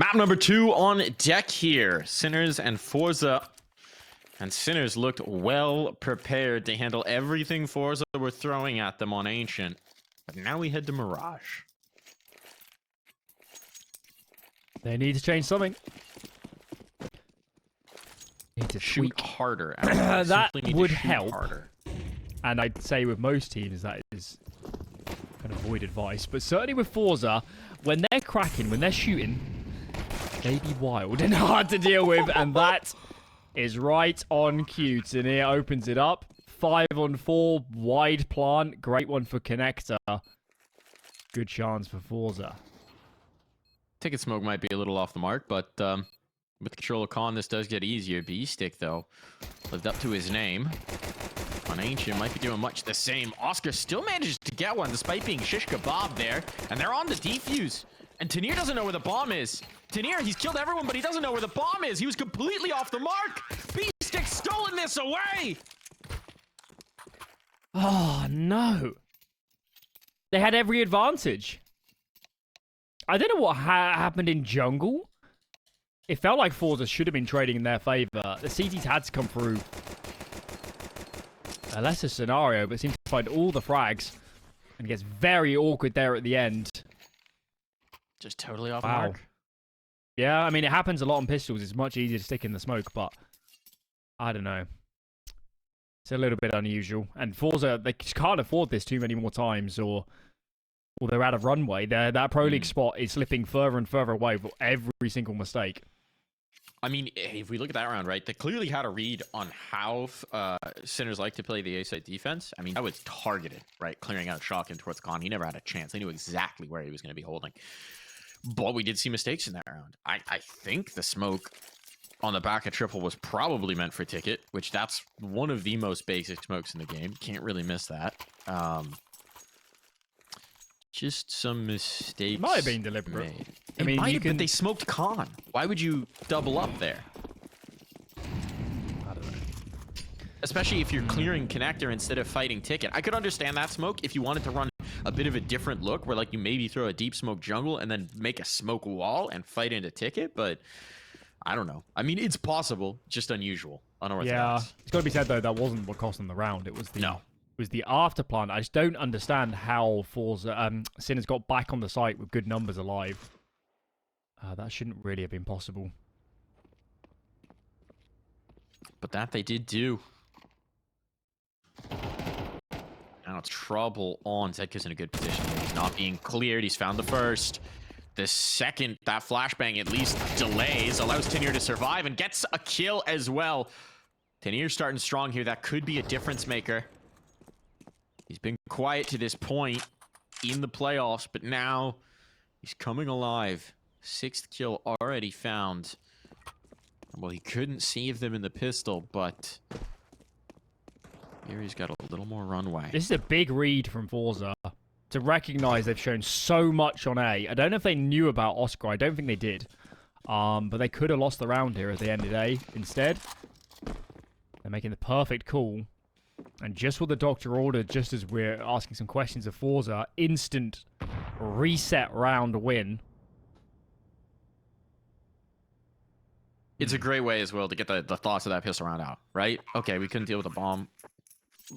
Map number 2 on deck here. Sinners and forZe. And Sinners looked well prepared to handle everything forZe were throwing at them on Ancient. But now we head to Mirage. They need to change something. Need to shoot tweak. harder. That would help. Harder. And I'd say with most teams that is kind of void advice. But certainly with forZe, when they're cracking, when they're shooting, they be wild and hard to deal with. And that is right on cue. Tania opens it up. 5-on-4, wide plant. Great one for Connector. Good chance for forZe. Ticket smoke might be a little off the mark, but with control of Con, this does get easier. B-Stick, though, lived up to his name. On Ancient, might be doing much the same. Oscar still manages to get one, despite being shish kebab there. And they're on the defuse. And Tania doesn't know where the bomb is. Tania, he's killed everyone, but he doesn't know where the bomb is. He was completely off the mark. B-Stick stolen this away. Oh, no. They had every advantage. I don't know what happened in jungle. It felt like forZe should have been trading in their favor. The CTs had to come through a lesser scenario, but seemed to find all the frags. And it gets very awkward there at the end. Just totally off the mark. Yeah, I mean, it happens a lot on pistols. It's much easier to stick in the smoke, but I don't know. It's a little bit unusual. And forZe, they just can't afford this too many more times, or they're out of runway. That Pro League spot is slipping further and further away for every single mistake. I mean, if we look at that round, right, they clearly had a read on how Sinners like to play the A-side defense. I mean, that was targeted, right? Clearing out Shotgun towards Con. He never had a chance. They knew exactly where he was going to be holding. But we did see mistakes in that round. I think the smoke on the back of triple was probably meant for Ticket, which that's one of the most basic smokes in the game. Can't really miss that. Just some mistakes. Might have been deliberate. Made. I mean, might have been. They smoked Con. Why would you double up there? I don't know. Especially if you're clearing Connector instead of fighting Ticket. I could understand that smoke if you wanted to run a bit of a different look, where like you maybe throw a deep smoke jungle and then make a smoke wall and fight into Ticket, but I don't know. I mean, it's possible, just unusual, unorthodox. Yeah, it's got to be said though, that wasn't what cost them the round. It was the after plant. I just don't understand how forZe Sinners got back on the site with good numbers alive. That shouldn't really have been possible. But that they did do. Now it's trouble on. ZEDKO's in a good position. He's not being cleared. He's found the first. The second, that flashbang at least delays, allows Tania to survive and gets a kill as well. Tania's starting strong here. That could be a difference maker. He's been quiet to this point in the playoffs, but now he's coming alive. 6th kill already found. Well, he couldn't save them in the pistol, but here he's got a little more runway. This is a big read from forZe to recognize they've shown so much on A. I don't know if they knew about Oscar. I don't think they did. But they could have lost the round here if they ended A instead. They're making the perfect call. And just what the doctor ordered, just as we're asking some questions of forZe, instant reset round win. It's a great way as well to get the thoughts of that pistol round out, right? Okay, we couldn't deal with the bomb.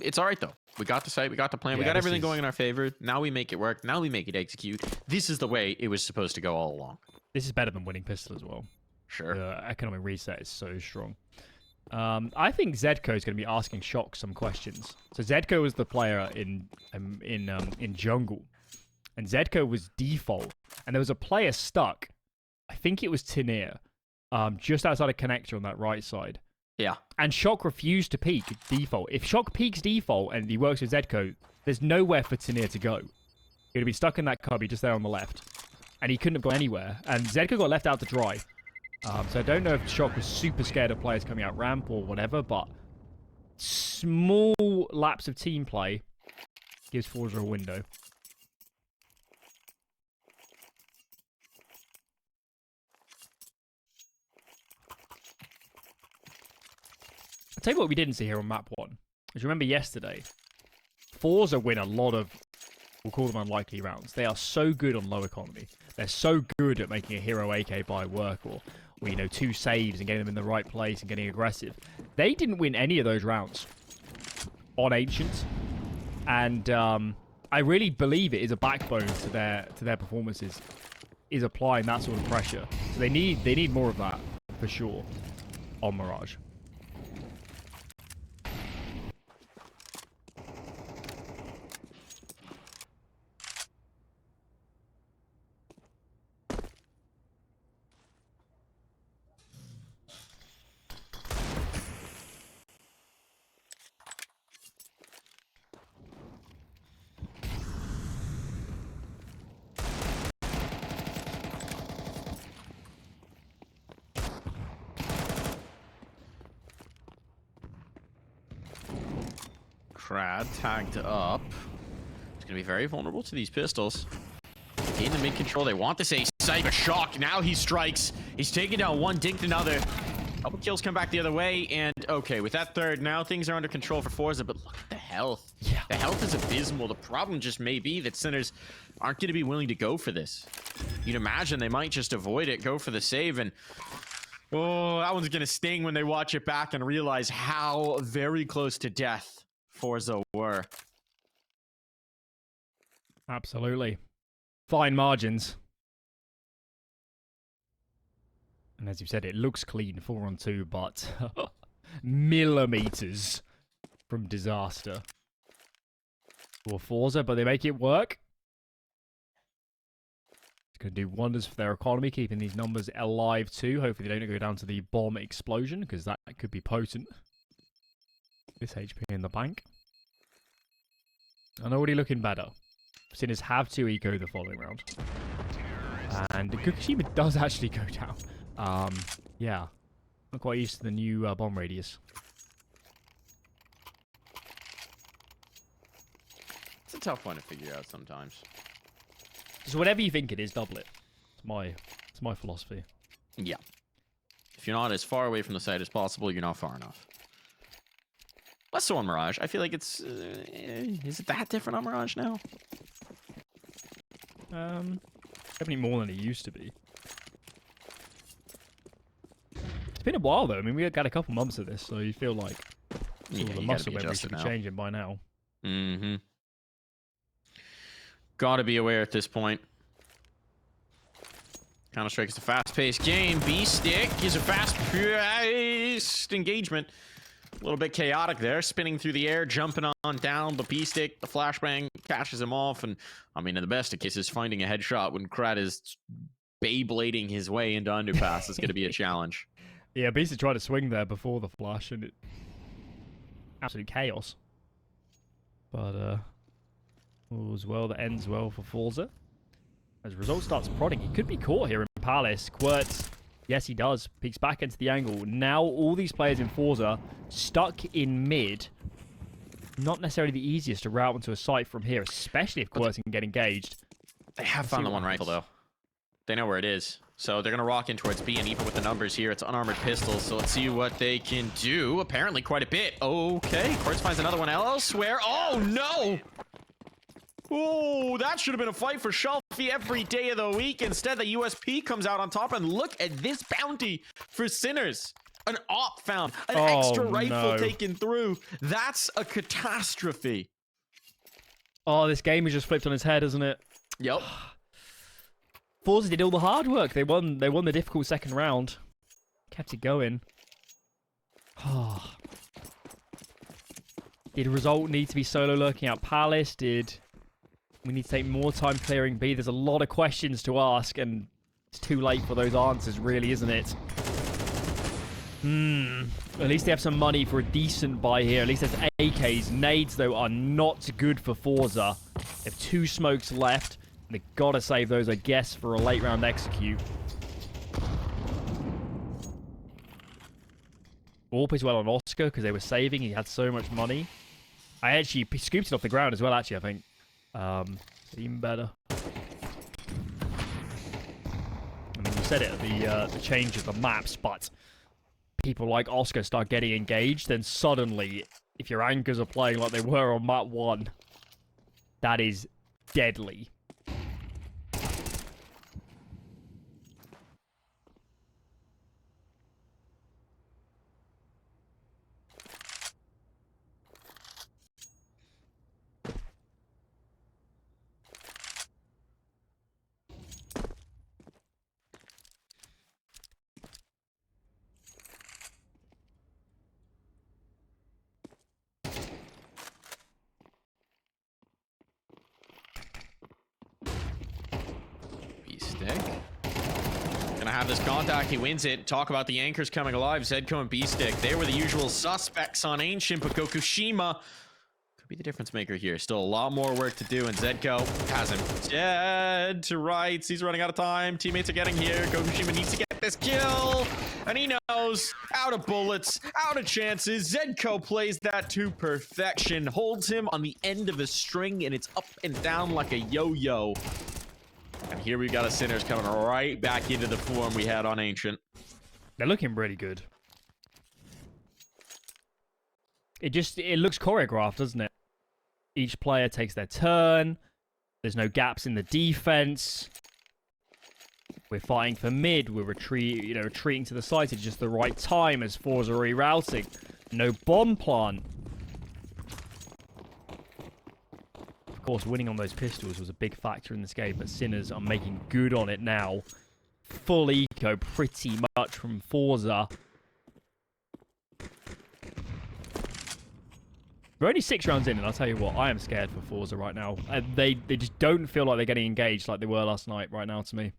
It's all right, though. We got the site, we got the plan, we got everything going in our favor. Now we make it work. Now we make it execute. This is the way it was supposed to go all along. This is better than winning pistol as well. Sure. The economic reset is so strong. I think ZEDKO is going to be asking Shock some questions. So ZEDKO was the player in jungle, and ZEDKO was default, and there was a player stuck. I think it was Tania, just outside of connector on that right side. Yeah. And Shock refused to peek default. If Shock peeks default and he works with ZEDKO, there's nowhere for Tania to go. He would be stuck in that cubby just there on the left, and he couldn't have gone anywhere. And ZEDKO got left out to dry. So I don't know if Shock was super scared of players coming out ramp or whatever, but small lapse of team play gives forZe a window. I'll tell you what we didn't see here on map 1. As you remember yesterday, forZe win a lot of we'll call them unlikely rounds. They are so good on low economy. They're so good at making a hero AK buy work, or you know, 2 saves and getting them in the right place and getting aggressive. They didn't win any of those rounds on Ancient, and I really believe it is a backbone to their performances, is applying that sort of pressure. So they need more of that for sure on Mirage. Krad tagged up. It's going to be very vulnerable to these pistols. Gain the mid control. They want this ace. Cyber shock. Now he strikes. He's taking down one, dinked another. Couple kills come back the other way. And okay, with that third, now things are under control for forZe. But look at the health. Yeah. The health is abysmal. The problem just may be that Sinners aren't going to be willing to go for this. You'd imagine they might just avoid it, go for the save, and oh, that one's going to sting when they watch it back and realize how very close to death forZe were. Absolutely. Fine margins. And as you said, it looks clean, 4-on-2, but millimeters from disaster for forZe, but they make it work. It's going to do wonders for their economy, keeping these numbers alive too. Hopefully they don't go down to the bomb explosion, because that could be potent. This HP in the bank. And already looking better. Sinners have to eco the following round. And Kukushima does actually go down. Yeah. Not quite used to the new bomb radius. It's a tough one to figure out sometimes. So whatever you think it is, double it. It's my philosophy. Yeah. If you're not as far away from the site as possible, you're not far enough. Less so on Mirage. I feel like it's... is it that different on Mirage now? Definitely more than it used to be. It's been a while though. I mean, we got a couple months of this, so you feel like Yeah, the muscle memory should be changing by now. Mm-hmm. Gotta be aware at this point. Counter-Strike is a fast-paced game. B-Stick is a fast-paced engagement. A little bit chaotic there, spinning through the air, jumping on down, but B-Stick, the flashbang, catches him off, and, I mean, in the best of cases, finding a headshot when Krad is Beyblading his way into underpass is going to be a challenge. Yeah, B-Stick tried to swing there before the flash, and it... absolute chaos. But, all's well that ends well for forZe. As Result starts prodding, he could be caught here in Palace. Quirts, yes he does, peeks back into the angle. Now all these players in forZe stuck in mid. Not necessarily the easiest to route into a site from here, especially if Quirts can get engaged. They have found the one rifle though. They know where it is. So they're going to rock in towards B, and even with the numbers here, it's unarmored pistols. So let's see what they can do. Apparently quite a bit. Okay, Quirts finds another one elsewhere. Oh no! Oh, that should have been a fight for Shelfie every day of the week. Instead, the USP comes out on top, and look at this bounty for Sinners. An op found, an extra rifle taken through. That's a catastrophe. Oh, this game has just flipped on its head, isn't it? Yep. forZe did all the hard work. They won the difficult second round. Kept it going. Did Result need to be solo lurking out Palace? Did we need to take more time clearing B? There's a lot of questions to ask, and it's too late for those answers, really, isn't it? At least they have some money for a decent buy here. At least there's AKs. Nades, though, are not good for forZe. They have 2 smokes left. And they've got to save those, I guess, for a late round execute. All plays well on Oscar because they were saving. He had so much money. I actually scooped it off the ground as well, actually, I think. Even better. I mean, you said it at the change of the maps, but people like Oscar start getting engaged, then suddenly, if your anchors are playing like they were on map 1, that is deadly. B-Stick. Gonna have this contact. He wins it. Talk about the anchors coming alive. ZEDKO and B-Stick. They were the usual suspects on Ancient, but Gokushima could be the difference maker here. Still a lot more work to do, and ZEDKO has him dead to rights. He's running out of time. Teammates are getting here. Gokushima needs to get this kill, and he knows. Out of bullets, out of chances. ZEDKO plays that to perfection. Holds him on the end of a string, and it's up and down like a yo-yo. And here we got a Sinners coming right back into the form we had on Ancient. They're looking really good. It looks choreographed, doesn't it? Each player takes their turn. There's no gaps in the defense. We're fighting for mid. We're retreating to the site at just the right time as forZe are rerouting. No bomb plant. Of course, winning on those pistols was a big factor in this game, but Sinners are making good on it now. Full eco pretty much from forZe. We're only 6 rounds in, and I'll tell you what, I am scared for forZe right now. They just don't feel like they're getting engaged like they were last night right now to me.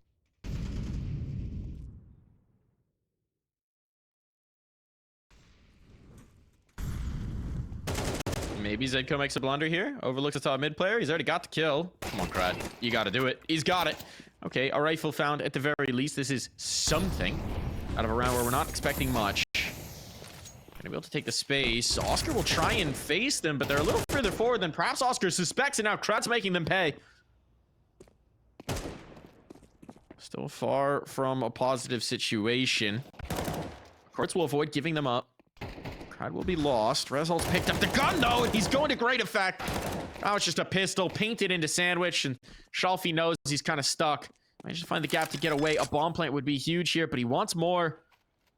Maybe ZEDKO makes a blunder here. Overlooks the top mid player. He's already got the kill. Come on, Krad. You got to do it. He's got it. Okay, a rifle found at the very least. This is something out of a round where we're not expecting much. Gonna be able to take the space. Oscar will try and face them, but they're a little further forward than perhaps Oscar suspects, and now Krad's making them pay. Still far from a positive situation. Courts will avoid giving them up. Krad will be lost. Rezol's picked up the gun, though, and he's going to great effect. Now it's just a pistol painted into sandwich, and Shalfie knows he's kind of stuck. Managed to find the gap to get away. A bomb plant would be huge here, but he wants more.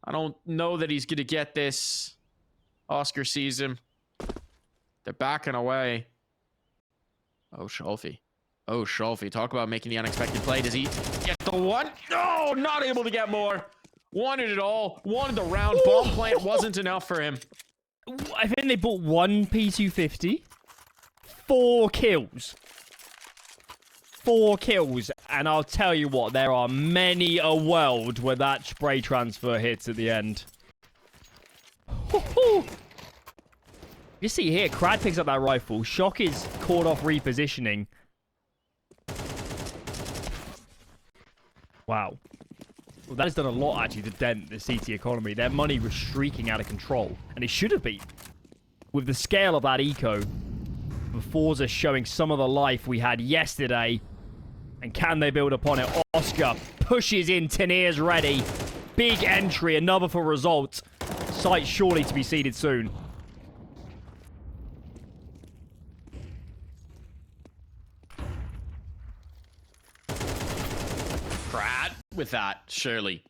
I don't know that he's going to get this. Oscar sees him. They're backing away. Oh, Shalfie. Oh, Shalfie. Talk about making the unexpected play. Does he get the one? No, not able to get more. Wanted it all. Wanted the round. Bomb plant wasn't enough for him. I think they bought 1 P250. 4 kills. 4 kills. And I'll tell you what, there are many a world where that spray transfer hits at the end. You see here, Krad picks up that rifle. Shock is caught off repositioning. Wow. Well, that has done a lot, actually, to dent the CT economy. Their money was streaking out of control. And it should have been. With the scale of that eco, forZe showing some of the life we had yesterday. And can they build upon it? Oscar pushes in, Tennier's ready. Big entry, another for result. Site surely to be seeded soon. Krad with that. Surely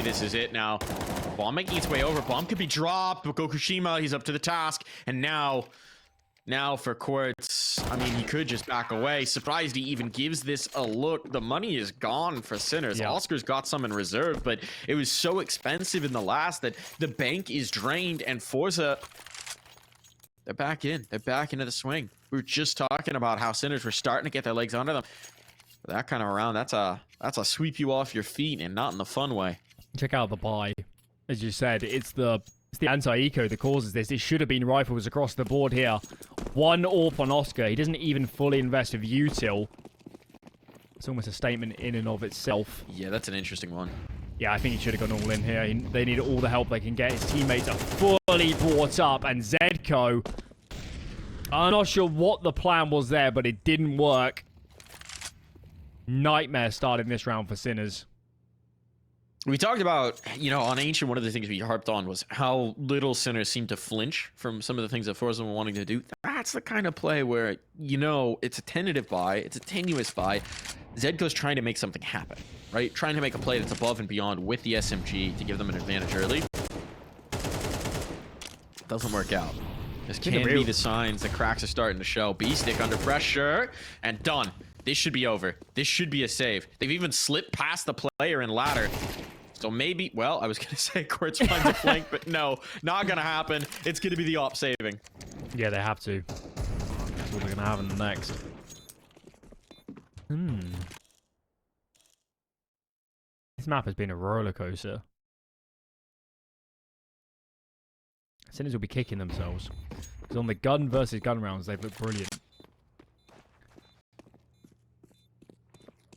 this is it now. Bomb making its way over. Bomb could be dropped, but Gokushima, he's up to the task. And now for Quartz, I mean, he could just back away. Surprised he even gives this a look. The money is gone for Sinners. Yeah. Oscar's got some in reserve, but it was so expensive in the last that the bank is drained, and forZe, they're back in. They're back into the swing. We were just talking about how Sinners were starting to get their legs under them. But that kind of round, that's a sweep you off your feet, and not in the fun way. Check out the buy. As you said, it's the anti-eco that causes this. It should have been rifles across the board here. 1 AWP on Oscar. He doesn't even fully invest with util. It's almost a statement in and of itself. Yeah, that's an interesting one. Yeah, I think he should have gone all in here. They need all the help they can get. His teammates are fully brought up. And ZEDKO, I'm not sure what the plan was there, but it didn't work. Nightmare starting this round for Sinners. We talked about, you know, on Ancient, one of the things we harped on was how little Sinners seem to flinch from some of the things that forZe were wanting to do. That's the kind of play where, you know, it's a tentative buy, it's a tenuous buy. ZEDKO's trying to make something happen, right? Trying to make a play that's above and beyond with the SMG to give them an advantage early. Doesn't work out. This can be the signs that cracks are starting to show. B-Stick under pressure, and done. This should be over. This should be a save. They've even slipped past the player in ladder. So maybe, well, I was going to say Quartz finds a flank, but no, not going to happen. It's going to be the op saving. Yeah, they have to. That's what they're going to have in the next. This map has been a roller coaster. Sinners will be kicking themselves. Because on the gun versus gun rounds, they've looked brilliant.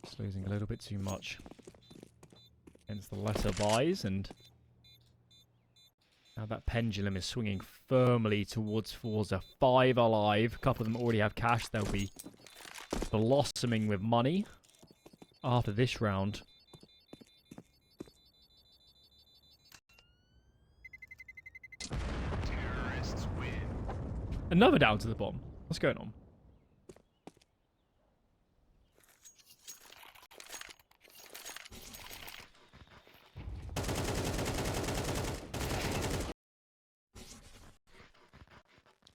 Just losing a little bit too much against the lesser buys, and now that pendulum is swinging firmly towards forZe. 5 alive. A couple of them already have cash. They'll be blossoming with money after this round. Another down to the bomb. What's going on?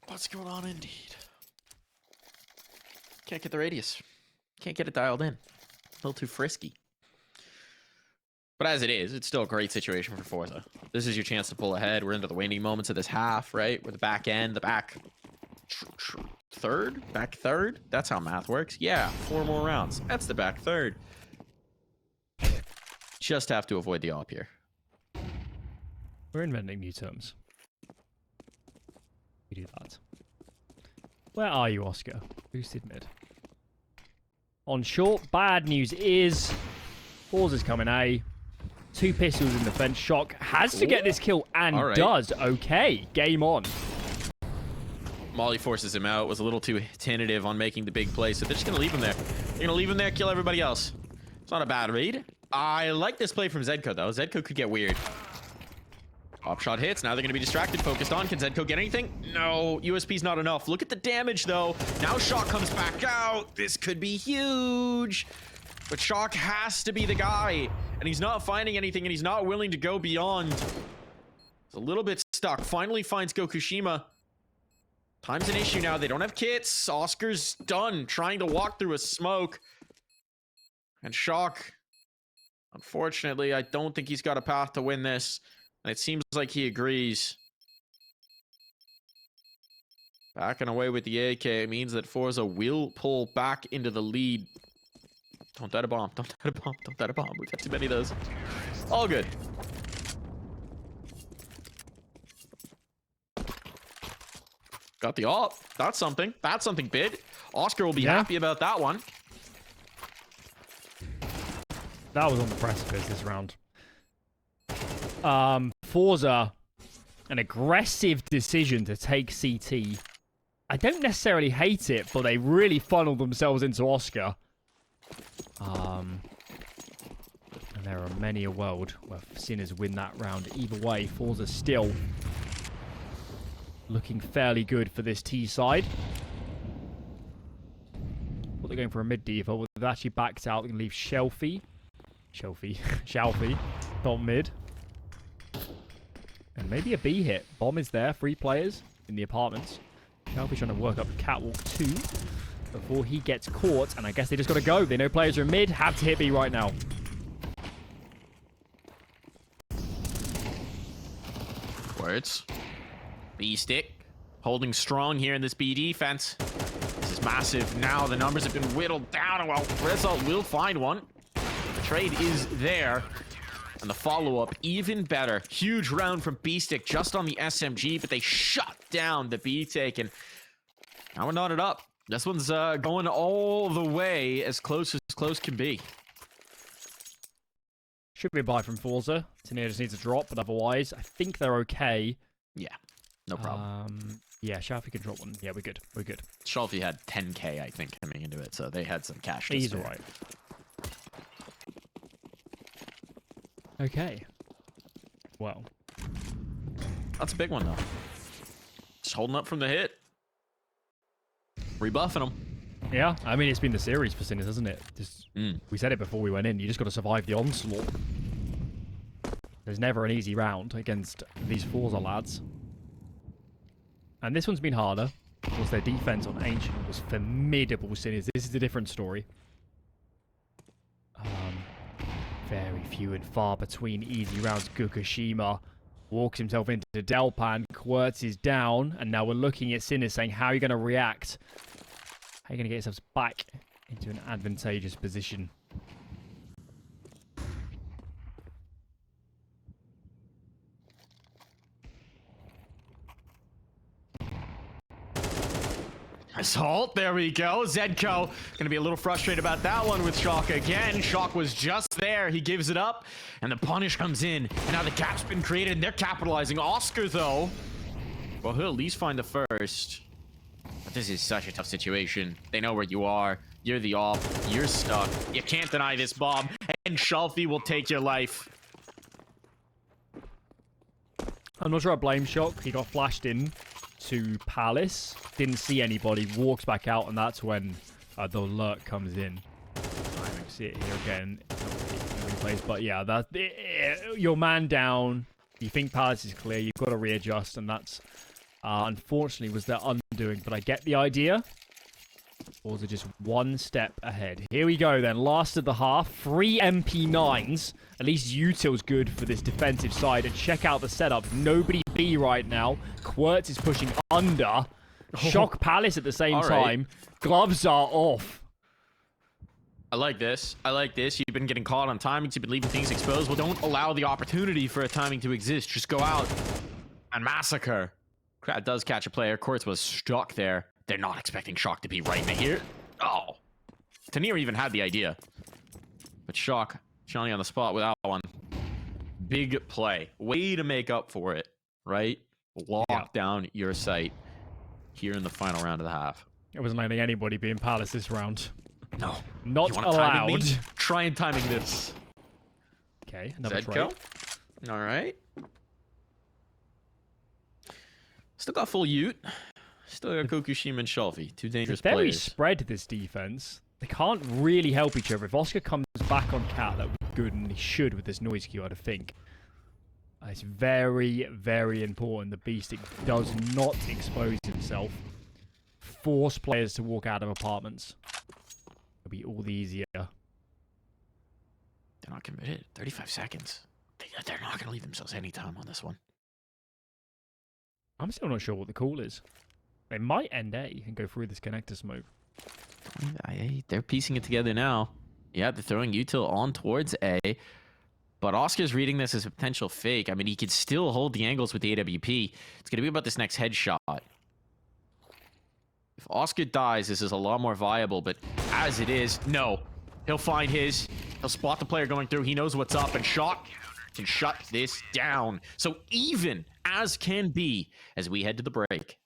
What's going on indeed? Can't get the radius. Can't get it dialed in. A little too frisky. But as it is, it's still a great situation for forZe. This is your chance to pull ahead. We're into the waning moments of this half, right? Where the back end, the back third? Back third? That's how math works. Yeah, 4 more rounds. That's the back third. Just have to avoid the op here. We're inventing new terms. We do that. Where are you, Oscar? Boosted mid. On short, bad news is forZe's coming A. 2 pistols in the fence. Shock has to get this kill and does. Okay, game on. Molly forces him out. Was a little too tentative on making the big play, so they're just going to leave him there. They're going to leave him there, kill everybody else. It's not a bad read. I like this play from ZEDKO, though. ZEDKO could get weird. Pop shot hits. Now they're going to be distracted, focused on. Can ZEDKO get anything? No. USP's not enough. Look at the damage, though. Now Shock comes back out. This could be huge. But Shock has to be the guy. And he's not finding anything, and he's not willing to go beyond. He's a little bit stuck. Finally finds Gokushima. Time's an issue now. They don't have kits. Oscar's done trying to walk through a smoke. And Shock, unfortunately, I don't think he's got a path to win this. And it seems like he agrees. Backing away with the AK means that forZe will pull back into the lead. Don't die a bomb. Don't die a bomb. Don't die a bomb. We've had too many of those. All good. Got the ult. That's something. That's something big. Oscar will be happy about that one. That was on the precipice this round. forZe, an aggressive decision to take CT. I don't necessarily hate it, but they really funneled themselves into Oscar. And there are many a world where Sinners win that round. Either way, forZe still looking fairly good for this T side. Well, they're going for a mid default. They've actually backed out. They're going to leave Shelfie, top mid. And maybe a B hit. Bomb is there. 3 players in the apartments. Shelfie's trying to work up catwalk 2 before he gets caught. And I guess they just got to go. They know players are mid. Have to hit B right now. Words. B-Stick holding strong here in this B defense. This is massive. Now the numbers have been whittled down. Well, Result will find one. The trade is there. And the follow-up even better. Huge round from B-Stick just on the SMG, but they shut down the B-Take. And now we're knotted up. This one's going all the way as close can be. Should be a buy from forZe. Tania just needs a drop, but otherwise, I think they're okay. Yeah, no problem. Yeah, Shelfie can drop one. Yeah, we're good. We're good. Shelfie had 10k, I think, coming into it, so they had some cash. He's alright. Okay. Well. That's a big one, though. Just holding up from the hit. Rebuffing them. Yeah, I mean, it's been the series for Sinners, hasn't it? Just, we said it before we went in. You just got to survive the onslaught. There's never an easy round against these forZe lads. And this one's been harder. Of course, their defense on Ancient was formidable, Sinners. This is a different story. Very few and far between easy rounds. Gukushima walks himself into Delpan. Quertz is down. And now we're looking at Sinners saying, how are you going to react? How are you going to get yourselves back into an advantageous position? Assault, there we go. ZEDKO gonna be a little frustrated about that one with Shock again. Shock was just there. He gives it up, and the punish comes in. And now the gap's been created, and they're capitalizing. Oscar, though, well, he'll at least find the first. But this is such a tough situation. They know where you are. You're the op. You're stuck. You can't deny this bomb, and Shelfie will take your life. I'm not sure I blame Shock. He got flashed in to Palace, didn't see anybody, walks back out, and that's when the alert comes in. I don't see it here again in the replays, but yeah, that your man down. You think Palace is clear, you've got to readjust, and that's unfortunately was their undoing. But I get the idea. Balls are just one step ahead. Here we go then. Last of the half. 3 MP9s. At least Util's good for this defensive side. And check out the setup. Nobody B right now. Quertz is pushing under. Shock Palace at the same time. Gloves are off. I like this. I like this. You've been getting caught on timings. You've been leaving things exposed. Well, don't allow the opportunity for a timing to exist. Just go out and massacre. Krad does catch a player. Quertz was stuck there. They're not expecting Shock to be right in here. Oh. Tanir even had the idea. But Shock, Johnny on the spot with that one. Big play. Way to make up for it, right? Lock down your sight here in the final round of the half. It wasn't letting anybody be in Palace this round. No. Not allowed. Try and timing this. Okay, another ZEDKO. All right. Still got full ute. Still got Gukushima and Shelfie. Two dangerous players. Very players. spread, this defense. They can't really help each other. If Oscar comes back on Cat, that would be good, and he should with this noise queue, I'd think. It's very, very important. The Beast does not expose himself. Force players to walk out of apartments. It'll be all the easier. They're not committed. 35 seconds. They're not going to leave themselves any time on this one. I'm still not sure what the call is. They might end A and go through this connector smoke. They're piecing it together now. Yeah, they're throwing Util on towards A. But Oscar's reading this as a potential fake. I mean, he could still hold the angles with the AWP. It's going to be about this next headshot. If Oscar dies, this is a lot more viable. But as it is, no. He'll find his. He'll spot the player going through. He knows what's up. And Shock can shut this down. So even as can be as we head to the break.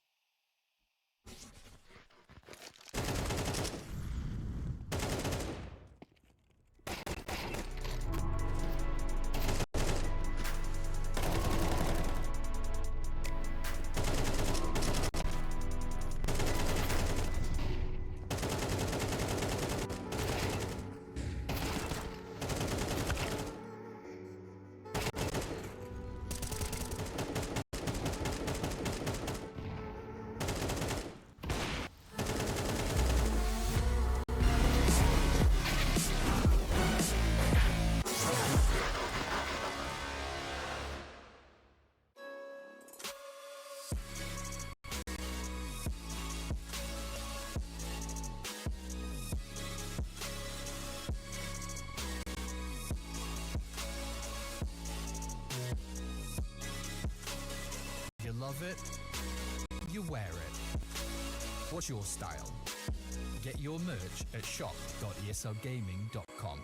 You love it, you wear it. What's your style? Get your merch at shop.eslgaming.com.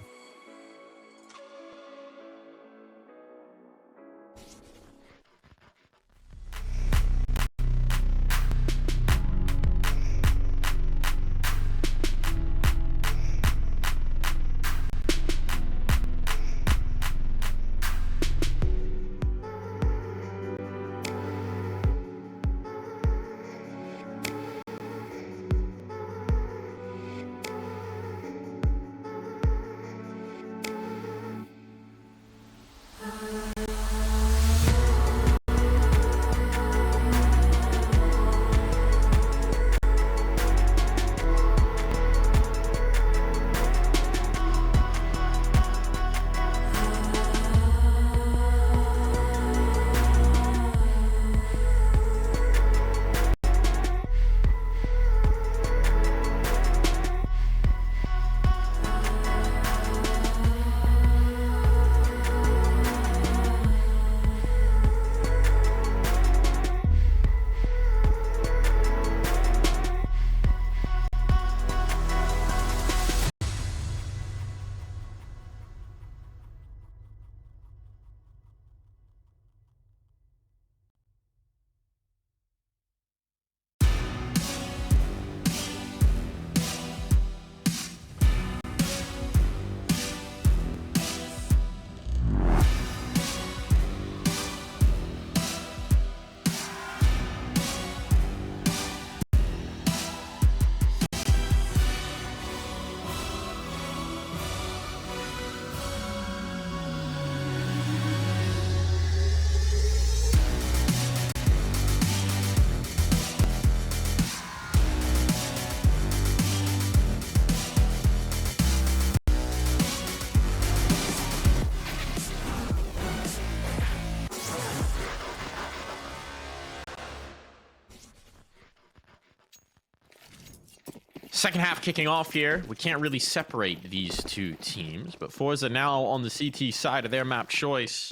Second half kicking off here. We can't really separate these two teams, but forZe now on the CT side of their map choice.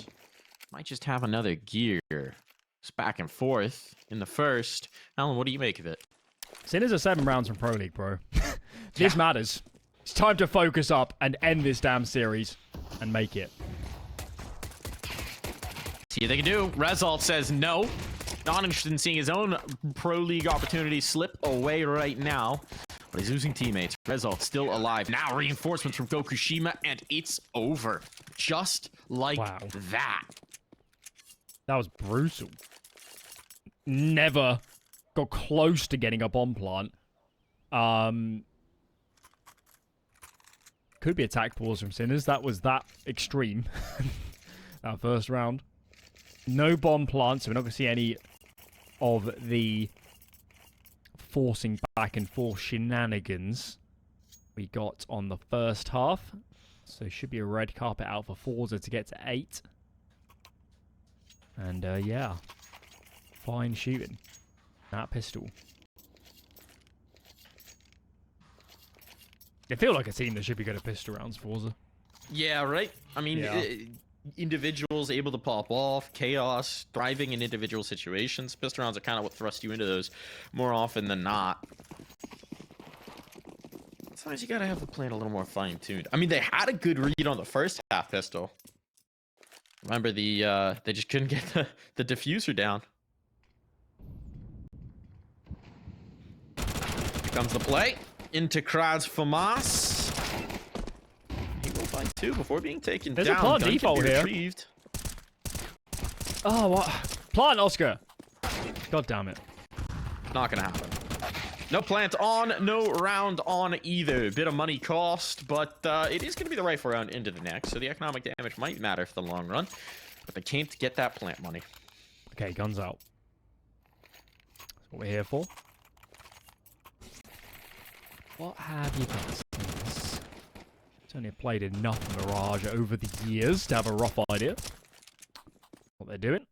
Might just have another gear. It's back and forth in the first. Alan, what do you make of it? Sinners are 7 rounds from Pro League, bro. This matters. It's time to focus up and end this damn series and make it. See what they can do. Result says no. Not interested in seeing his own Pro League opportunity slip away right now. But he's losing teammates. Result still alive. Now reinforcements from Gokushima, and it's over. Just like that. That was brutal. Never got close to getting a bomb plant. Could be attack pause from Sinners. That was that extreme. That first round. No bomb plants, so we're not going to see any of the forcing back and forth shenanigans we got on the first half. So should be a red carpet out for forZe to get to 8. And yeah, fine shooting. That pistol. They feel like a team that should be good at pistol rounds, forZe. Yeah, right? I mean, individuals able to pop off, chaos, thriving in individual situations. Pistol rounds are kind of what thrust you into those more often than not. Sometimes you gotta have the plan a little more fine-tuned. I mean, they had a good read on the first half pistol. Remember, they just couldn't get the diffuser down. Here comes the play. Into Krad's FAMAS. He will find 2 before being taken down. There's a plant Gun default can be here. retrieved. Oh, what? Plant, Oscar! God damn it. Not gonna happen. No plant on, no round on either. Bit of money cost, but it is gonna be the rifle round into the next, so the economic damage might matter for the long run. But they can't get that plant money. Okay, guns out. That's what we're here for. What have you got? Certainly played enough Mirage over the years to have a rough idea what they're doing.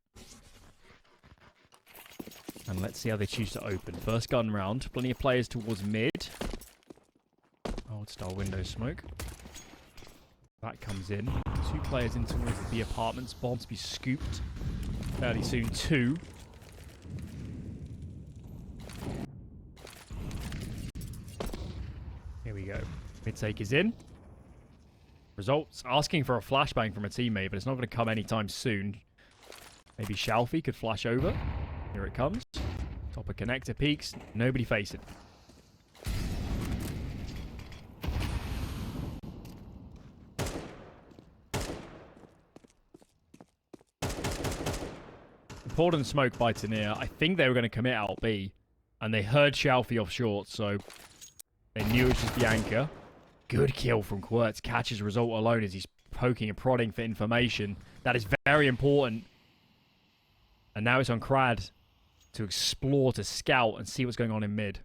And let's see how they choose to open. First gun round. Plenty of players towards mid. Old style window smoke. That comes in. 2 players in towards the apartments. Bomb to be scooped fairly soon. 2. Here we go. Mid take is in. Results asking for a flashbang from a teammate, but it's not going to come anytime soon. Maybe Shalfie could flash over. Here it comes. Top of connector peaks. Nobody facing. Important smoke by Tania. I think they were going to commit out B, and they heard Shalfie off short, so they knew it was just the anchor. Good kill from Quirtz. Catches result alone as he's poking and prodding for information. That is very important. And now it's on Krad to explore, to scout, and see what's going on in mid.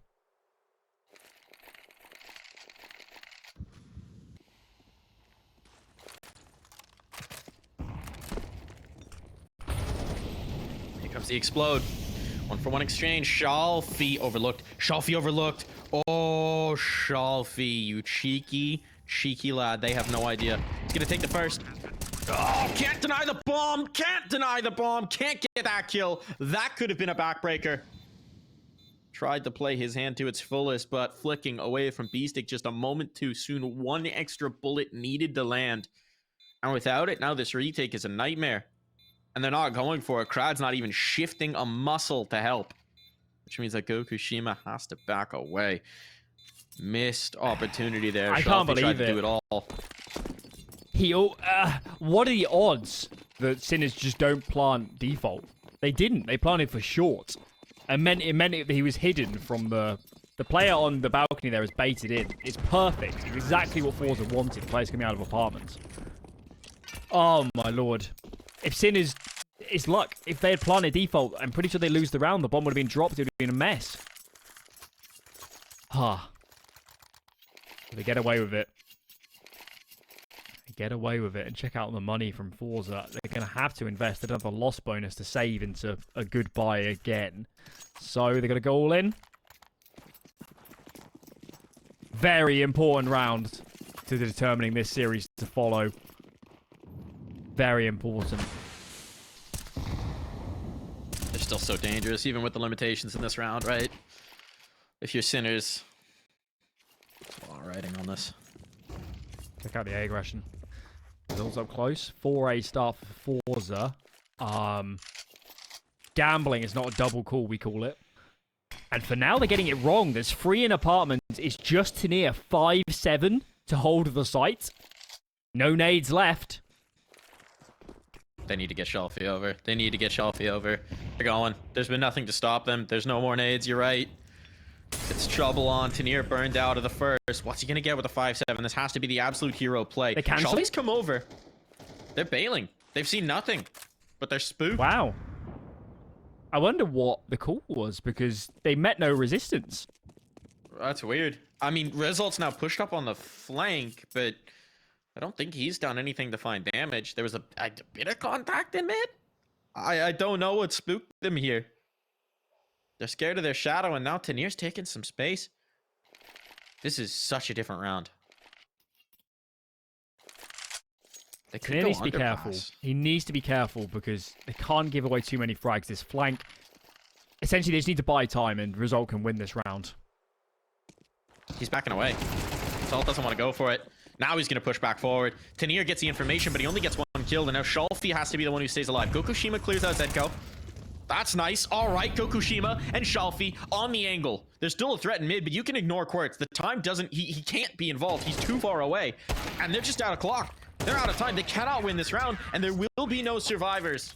Here comes the explode. 1-for-1 exchange. Shalfie overlooked. Shalfie overlooked. Oh, Shalfie, you cheeky lad. They have no idea. He's gonna take the first. Oh, can't deny the bomb. Can't deny the bomb. Can't get that kill. That could have been a backbreaker. Tried to play his hand to its fullest, but flicking away from B-Stick just a moment too soon. 1 extra bullet needed to land. And without it, now this retake is a nightmare. And they're not going for it. Krad's not even shifting a muscle to help. Which means that Gokushima has to back away. Missed opportunity there. I can't believe tried to it. do it all. What are the odds that Sinners just don't plant default? They didn't. They planted for short. It meant that he was hidden from the player on the balcony there is baited in. It's perfect. It's exactly what forZe wanted. Players coming out of apartments. Oh my lord. If Sinners... It's luck. If they had planted default, I'm pretty sure they lose the round. The bomb would have been dropped. It would have been a mess. They get away with it. They get away with it. And check out the money from forZe. They're going to have to invest another loss bonus to save into a good buy again. So they're going to go all in. Very important round to determining this series to follow. Very important. They're still so dangerous, even with the limitations in this round, right? If you're Sinners, a lot of writing on this. Check out the A aggression. Results up close. 4A start for forZe. Gambling is not a double call, we call it. And for now, they're getting it wrong. There's 3 in apartments. It's just to near 5-7 to hold the site. No nades left. They need to get Shelfie over. They need to get Shelfie over. They're going. There's been nothing to stop them. There's no more nades. You're right. It's trouble on. Tanier burned out of the first. What's he going to get with a 5-7? This has to be the absolute hero play. They cancel? Shelfie's come over. They're bailing. They've seen nothing. But they're spooked. Wow. I wonder what the call was, because they met no resistance. That's weird. I mean, Result's now pushed up on the flank, but I don't think he's done anything to find damage. There was a bit of contact in mid. I don't know what spooked them here. They're scared of their shadow, and now Tanier's taking some space. This is such a different round. They could Tanier go needs to be careful. underpass. He needs to be careful because they can't give away too many frags. This flank, essentially, they just need to buy time, and Result can win this round. He's backing away. Salt doesn't want to go for it. Now he's going to push back forward. Tanier gets the information, but he only gets 1 kill, and now Shelfie has to be the one who stays alive. Gokushima clears out ZEDKO. That's nice. All right, Gokushima and Shelfie on the angle. There's still a threat in mid, but you can ignore Quartz. The time doesn't... He can't be involved. He's too far away. And they're just out of clock. They're out of time. They cannot win this round, and there will be no survivors.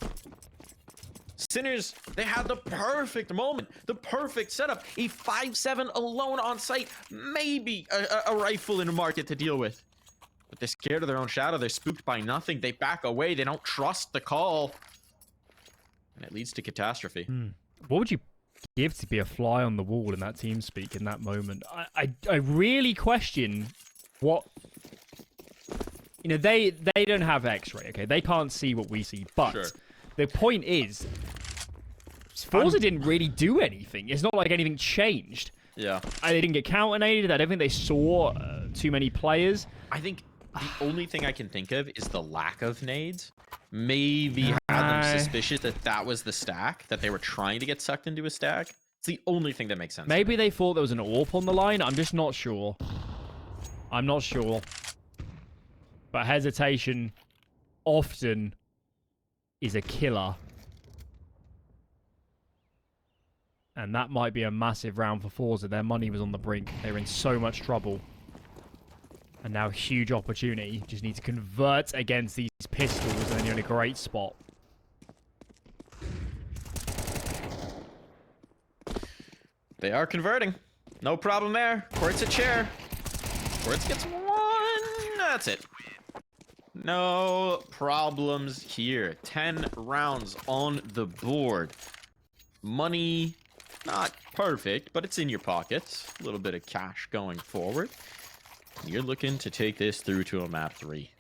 Sinners, they had the perfect moment, the perfect setup. A 5-7 alone on site, maybe a rifle in a market to deal with. But they're scared of their own shadow. They're spooked by nothing. They back away. They don't trust the call. And it leads to catastrophe. What would you give to be a fly on the wall in that team speak in that moment? I really question what... You know, they don't have X-ray, okay? They can't see what we see, but Sure. the point is, forZe didn't really do anything. It's not like anything changed. Yeah. They didn't get counter-naded. I don't think they saw too many players. I think the only thing I can think of is the lack of nades. Maybe had them suspicious that that was the stack, that they were trying to get sucked into a stack. It's the only thing that makes sense. Maybe they thought there was an AWP on the line. I'm just not sure. I'm not sure. But hesitation often is a killer. And that might be a massive round for forZe. Their money was on the brink. They were in so much trouble. And now huge opportunity. Just need to convert against these pistols, and then you're in a great spot. They are converting. No problem there. Quartz a chair. Quartz gets 1. That's it. No problems here. 10 rounds on the board. Money, not perfect, but it's in your pockets. A little bit of cash going forward. You're looking to take this through to a map 3.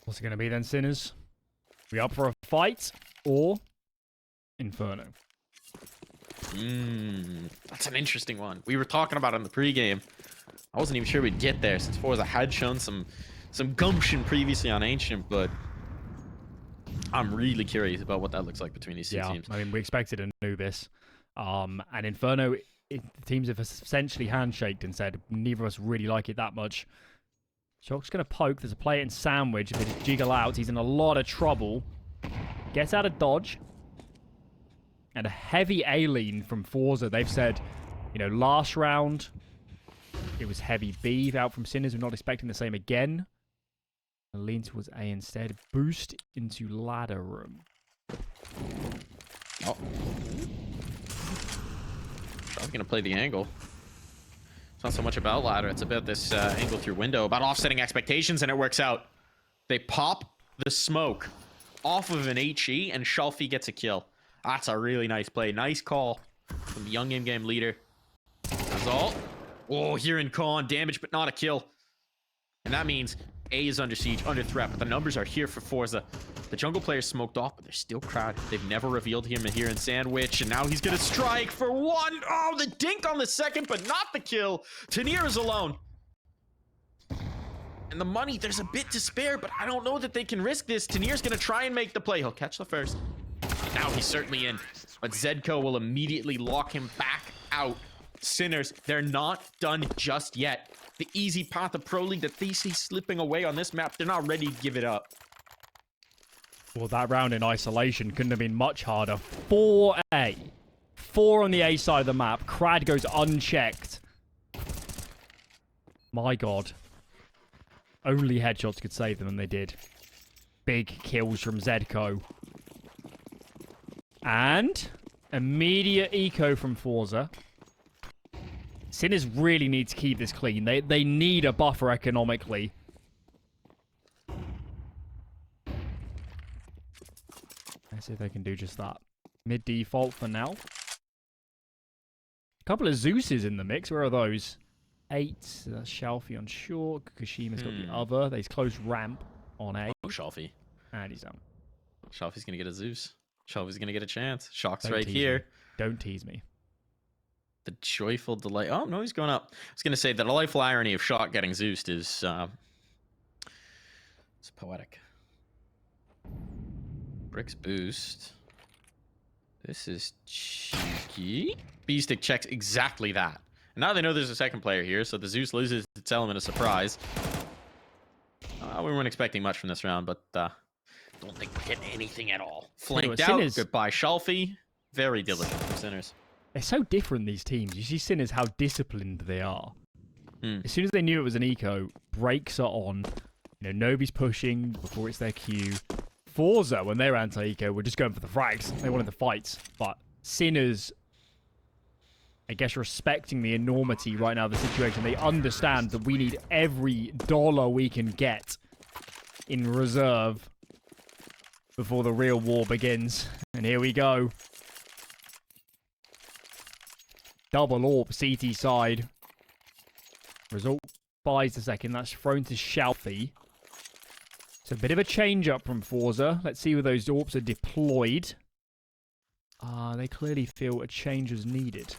What's it going to be then, Sinners? We up for a fight or Inferno? That's an interesting one. We were talking about it in the pregame. I wasn't even sure we'd get there since forZe had shown some gumption previously on Ancient, but I'm really curious about what that looks like between these two teams. I mean, we expected Anubis. And Inferno, the teams have essentially handshaked and said, neither of us really like it that much. Shock's going to poke. There's a play in Sandwich. If they just jiggle out, he's in a lot of trouble. Gets out of dodge. And a heavy A-lean from forZe. They've said, you know, last round, it was heavy B out from Sinners. We're not expecting the same again. A lean towards A instead. Boost into ladder room. Oh. I was going to play the angle. It's not so much about ladder. It's about this angle through window. About offsetting expectations, and it works out. They pop the smoke off of an HE, and Shelfie gets a kill. That's a really nice play. Nice call from the young in-game leader. That's all. Oh, here in Con. Damage, but not a kill. And that means A is under siege, under threat, but the numbers are here for forZe. The jungle player's smoked off, but they're still Krad. They've never revealed him here in Sandwich, and now he's gonna strike for one. Oh, the dink on the second, but not the kill. Tanir is alone. And the money, there's a bit to spare, but I don't know that they can risk this. Tanir's gonna try and make the play. He'll catch the first. And now he's certainly in, but ZEDKO will immediately lock him back out. Sinners, they're not done just yet. The easy path of Pro League that they see slipping away on this map, they're not ready to give it up. Well, that round in isolation couldn't have been much harder. 4A. 4 on the A side of the map. Krad goes unchecked. My god. Only headshots could save them, and they did. Big kills from ZEDKO. And immediate eco from forZe. Sinners really need to keep this clean. They need a buffer economically. Let's see if they can do just that. Mid default for now. A couple of Zeus's in the mix. Where are those? 8. That's Shalfie on short. Kukushima's got the other. He's close ramp on A. Oh, Shalfie. And he's down. Shalfie's gonna get a Zeus. Shalfie's gonna get a chance. Shock's Don't right tease here. me. Don't tease me. The joyful delight. Oh, no, he's going up. I was going to say the delightful irony of Shock getting Zeused is it's poetic. Bricks boost. This is cheeky. B-Stick checks exactly that. And now they know there's a second player here, so the Zeus loses its element of surprise. We weren't expecting much from this round, but don't think we're getting anything at all. Flanked out. Sinners... Goodbye, Shalfie. Very diligent from Sinners. They're so different, these teams. You see Sinners, how disciplined they are. As soon as they knew it was an eco, brakes are on. You know, nobody's pushing before it's their cue. forZe, when they're anti-eco, were just going for the frags. They wanted the fights. But Sinners, I guess, respecting the enormity right now of the situation. They understand that we need every dollar we can get in reserve before the real war begins. And here we go. Double AWP, CT side. Result buys the second. That's thrown to Shalfie. It's a bit of a change up from forZe. Let's see where those AWPs are deployed. They clearly feel a change is needed.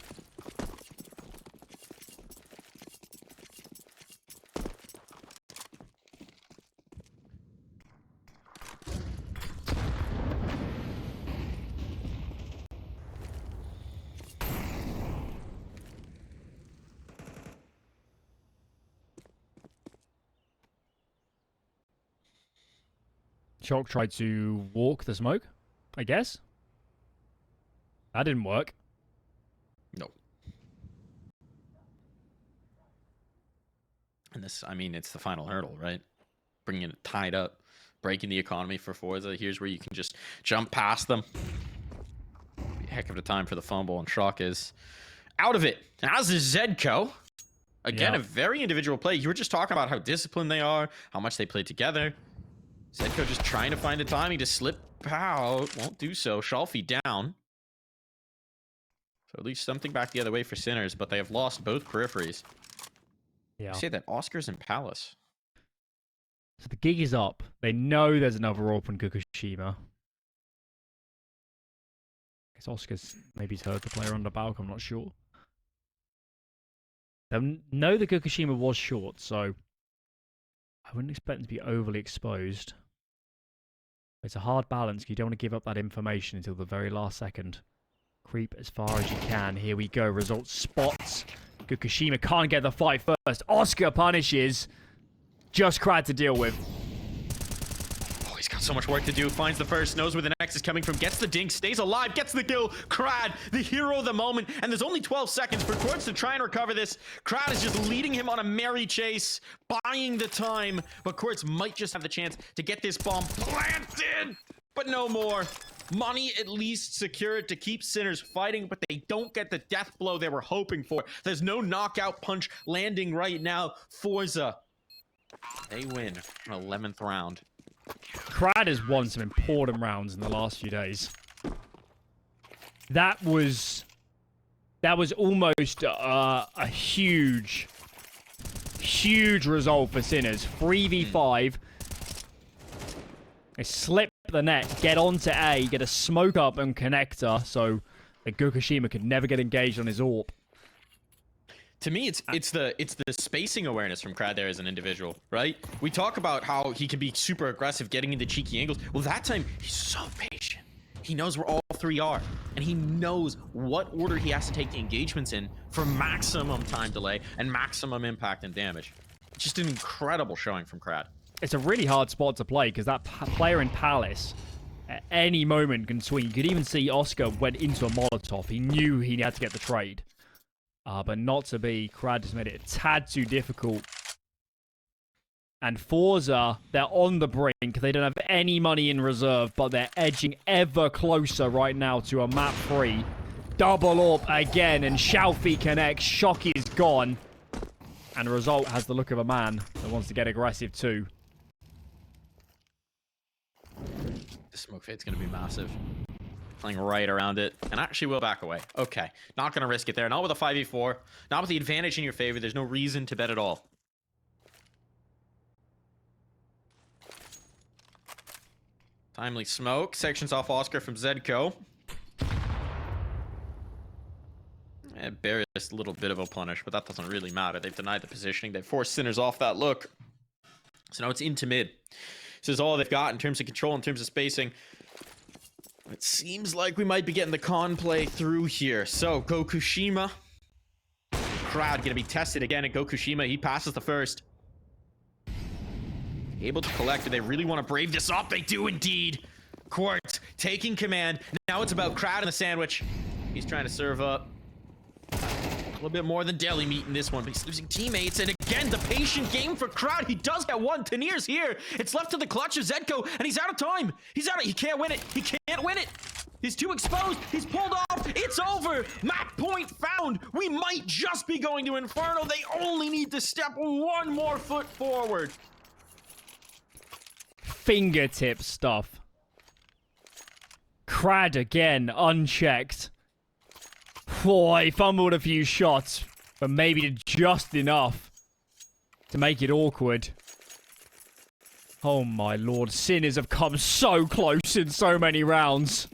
Shock tried to walk the smoke, I guess. That didn't work. No. And this, I mean, it's the final hurdle, right? Bringing it tied up, breaking the economy for forZe. Here's where you can just jump past them. Be a heck of a time for the fumble, and Shock is out of it. As is ZEDKO. Again, a very individual play. You were just talking about how disciplined they are, how much they play together. ZEDKO just trying to find a timing to slip out. Won't do so. Shalfie down. So at least something back the other way for Sinners, but they have lost both peripheries. Yeah. I say that Oscar's in Palace. So the gig is up. They know there's another open Kukushima. I guess Oscar's maybe heard the player on the balk, I'm not sure. They know the Kukushima was short, so I wouldn't expect them to be overly exposed. It's a hard balance. You don't want to give up that information until the very last second. Creep as far as you can. Here we go. Result spots. Kukushima can't get the fight first. Oscar punishes. Just Krad to deal with. Oh, he's got so much work to do. Finds the first, knows where the next is coming from, gets the dink, stays alive, gets the kill. Krad, the hero of the moment. And there's only 12 seconds for Quartz to try and recover this. Krad is just leading him on a merry chase, buying the time. But Quartz might just have the chance to get this bomb planted. But no more. Money at least secured to keep Sinners fighting, but they don't get the death blow they were hoping for. There's no knockout punch landing right now. forZe, they win an 11th round. Krad has won some important rounds in the last few days. That was almost a huge Huge result for Sinners. 3v5. They slip the net, get onto A, get a smoke up and connector, so the Gokushima could never get engaged on his AWP. To me, it's the spacing awareness from Krad there as an individual, right? We talk about how he can be super aggressive, getting into cheeky angles. Well, that time he's so patient. He knows where all three are, and he knows what order he has to take the engagements in for maximum time delay and maximum impact and damage. Just an incredible showing from Krad. It's a really hard spot to play because that player in Palace at any moment can swing. You could even see Oscar went into a Molotov. He knew he had to get the trade. But not to be. Krad just made it a tad too difficult. And forZe, they're on the brink. They don't have any money in reserve, but they're edging ever closer right now to a map 3. Double up again, and Shalfie connects. Shock is gone. And the result has the look of a man that wants to get aggressive too. The smoke fade's going to be massive. Playing right around it. And actually will back away. Okay. Not going to risk it there. Not with a 5v4. Not with the advantage in your favor. There's no reason to bet at all. Timely smoke. Sections off Oscar from ZEDKO. Barriest a little bit of a punish, but that doesn't really matter. They've denied the positioning. They've forced Sinners off that look. So now it's into mid. This is all they've got in terms of control, in terms of spacing. It seems like we might be getting the con play through here. So, Gokushima. Krad going to be tested again at Gokushima. He passes the first. Able to collect. Do they really want to brave this up? They do indeed. Quartz taking command. Now it's about Krad and the sandwich. He's trying to serve up. A little bit more than deli meat in this one, but he's losing teammates. And again, the patient game for Krad. He does get one. Tanir's here. It's left to the clutch of ZEDKO, and he's out of time. He's out of... He can't win it. He can't win it. He's too exposed. He's pulled off. It's over. Map point found. We might just be going to Inferno. They only need to step one more foot forward. Fingertip stuff. Krad again, unchecked. Oh, he fumbled a few shots, but maybe just enough to make it awkward. Oh my lord, Sinners have come so close in so many rounds.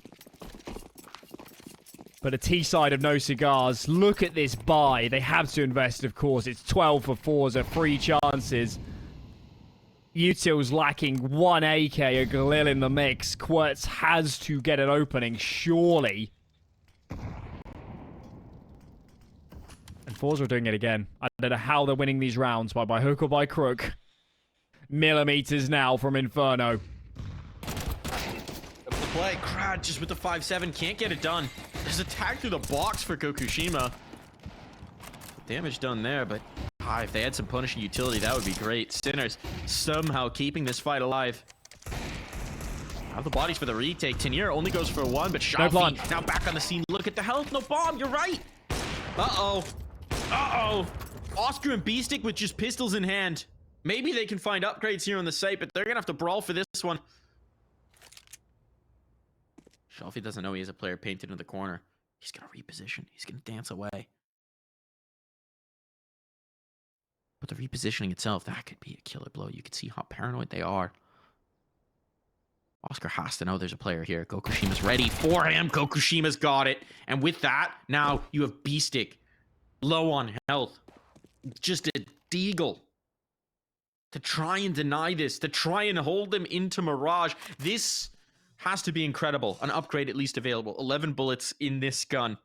But a T-side of no cigars. Look at this buy. They have to invest, of course. It's 12 for forZe, 3 chances. Util's lacking 1 AK, a Galil in the mix. Quertz has to get an opening, surely. And forZe are doing it again. I don't know how they're winning these rounds, by hook or by crook. Millimeters now from Inferno. The play, Krad just with the 5-7, can't get it done. There's a tag through the box for Gokushima. Damage done there, but if they had some punishing utility, that would be great. Sinners somehow keeping this fight alive. Have the bodies for the retake. Tanir only goes for 1, but Shalfie now back on the scene. Look at the health. No bomb. You're right. Uh-oh. Uh-oh. Oscar and B-Stick with just pistols in hand. Maybe they can find upgrades here on the site, but they're going to have to brawl for this one. Shalfie doesn't know he has a player painted in the corner. He's going to reposition. He's going to dance away. But the repositioning itself, that could be a killer blow. You can see how paranoid they are. Oscar has to know there's a player here. Gokushima's ready for him. Gokushima's got it. And with that, now you have B-Stick. Low on health. Just a deagle. To try and deny this. To try and hold them into Mirage. This has to be incredible. An upgrade at least available. 11 bullets in this gun.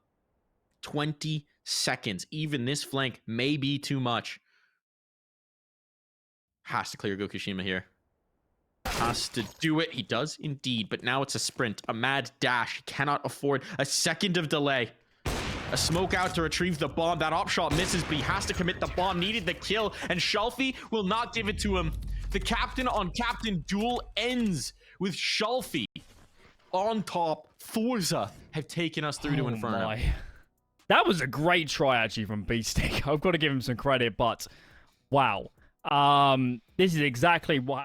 20 seconds. Even this flank may be too much. Has to clear Gokushima here. Has to do it. He does indeed. But now it's a sprint. A mad dash. He cannot afford a second of delay. A smoke out to retrieve the bomb. That op shot misses, but he has to commit the bomb. Needed the kill, and Shalfie will not give it to him. The captain on captain duel ends with Shalfie on top. forZe have taken us through to Inferno. My. That was a great try, actually, from B-Stick. I've got to give him some credit, but wow. This is exactly what...